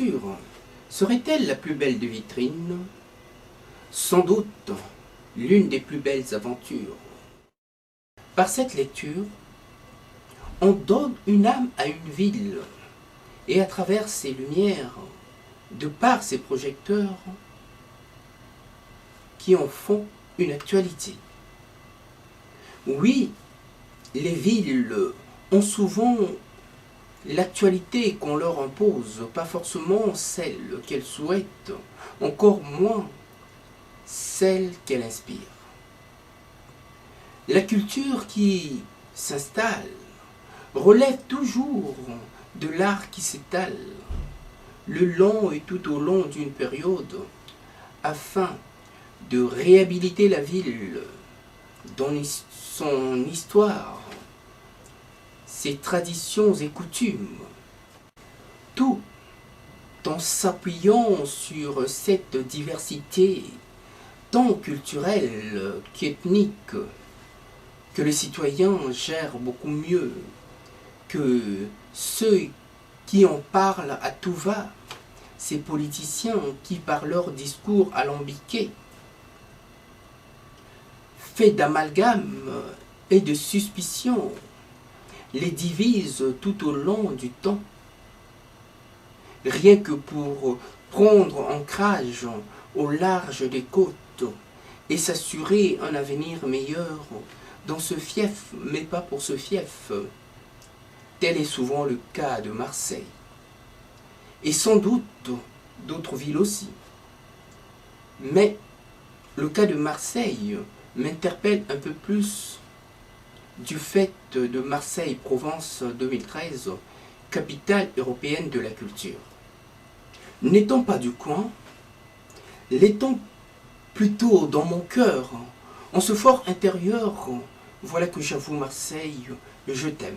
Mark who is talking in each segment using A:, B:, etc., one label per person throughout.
A: culture serait-elle la plus belle de vitrines? Sans doute l'une des plus belles aventures. Par cette lecture, on donne une âme à une ville, et à travers ses lumières, de par ses projecteurs, qui en font une actualité. Oui, les villes ont souvent l'actualité qu'on leur impose, pas forcément celle qu'elles souhaitent, encore moins celle qu'elles inspirent. La culture qui s'installe relève toujours de l'art qui s'étale le long et tout au long d'une période afin de réhabiliter la ville dans son histoire, ses traditions et coutumes, tout en s'appuyant sur cette diversité tant culturelle qu'ethnique que les citoyens gèrent beaucoup mieux que ceux qui en parlent à tout va, ces politiciens qui par leur discours alambiqués, faits d'amalgame et de suspicion, les divisent tout au long du temps, rien que pour prendre ancrage au large des côtes et s'assurer un avenir meilleur dans ce fief, mais pas pour ce fief. Tel est souvent le cas de Marseille, et sans doute d'autres villes aussi. Mais le cas de Marseille m'interpelle un peu plus du fait de Marseille-Provence 2013, capitale européenne de la culture. N'étant pas du coin, l'étant plutôt dans mon cœur, en ce fort intérieur, voilà que j'avoue Marseille, je t'aime.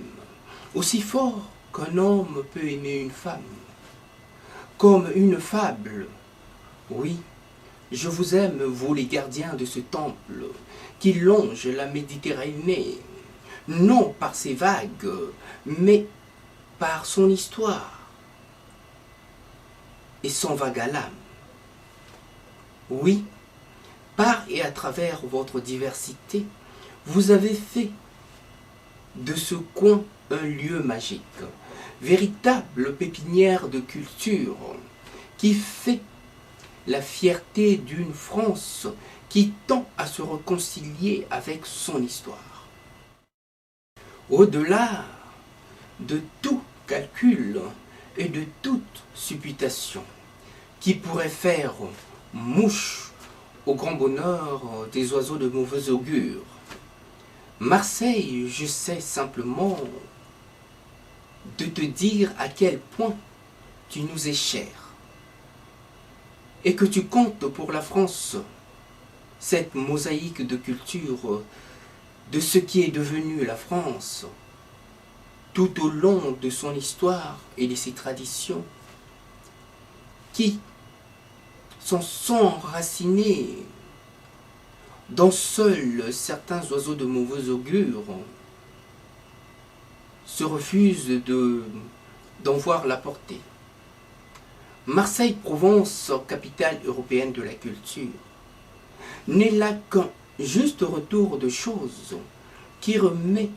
A: Aussi fort qu'un homme peut aimer une femme, comme une fable. Oui, je vous aime, vous les gardiens de ce temple, qui longe la Méditerranée, non par ses vagues, mais par son histoire, et son vague à l'âme. Oui, par et à travers votre diversité, vous avez fait de ce coin un lieu magique, véritable pépinière de culture, qui fait la fierté d'une France qui tend à se réconcilier avec son histoire. Au-delà de tout calcul et de toute supputation qui pourrait faire mouche au grand bonheur des oiseaux de mauvais augure, Marseille, je sais simplement de te dire à quel point tu nous es cher et que tu comptes pour la France cette mosaïque de culture de ce qui est devenu la France tout au long de son histoire et de ses traditions qui sont enracinées dont seuls certains oiseaux de mauvais augure se refusent d'en voir la portée. Marseille-Provence, capitale européenne de la culture, n'est là qu'un juste retour de choses qui remet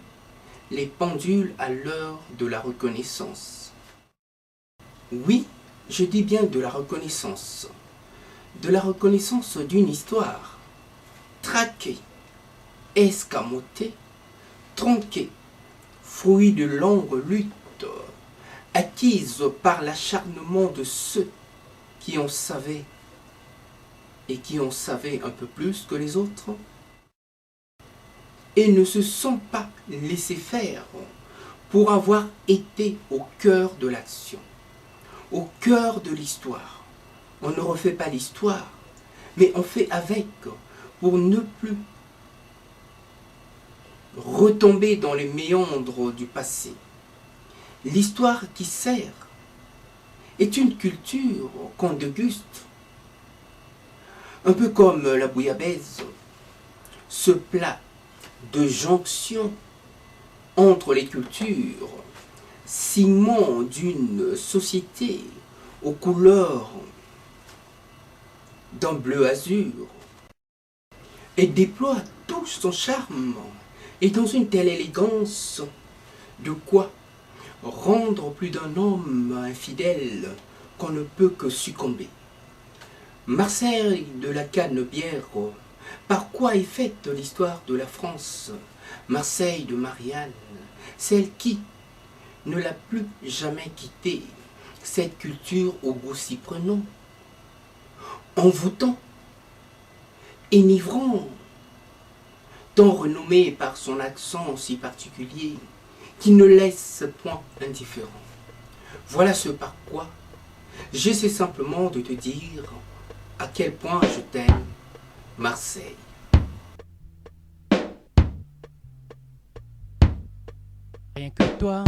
A: les pendules à l'heure de la reconnaissance. Oui, je dis bien de la reconnaissance d'une histoire traquée, escamotée, tronquée, fruit de longues luttes, acquises par l'acharnement de ceux qui en savaient et qui en savaient un peu plus que les autres, et ne se sont pas laissés faire pour avoir été au cœur de l'action, au cœur de l'histoire. On ne refait pas l'histoire, mais on fait avec pour ne plus retomber dans les méandres du passé. L'histoire qui sert est une culture qu'on déguste, un peu comme la bouillabaisse, ce plat de jonction entre les cultures, ciment d'une société aux couleurs d'un bleu azur, et déploie tout son charme, et dans une telle élégance, de quoi rendre plus d'un homme infidèle qu'on ne peut que succomber. Marseille de la Canebière, par quoi est faite l'histoire de la France? Marseille de Marianne, celle qui ne l'a plus jamais quittée, cette culture au goût si prenant, envoûtant, enivrant, tant renommé par son accent si particulier, qui ne laisse point indifférent. Voilà ce par quoi j'essaie simplement de te dire à quel point je t'aime, Marseille.
B: Rien que toi.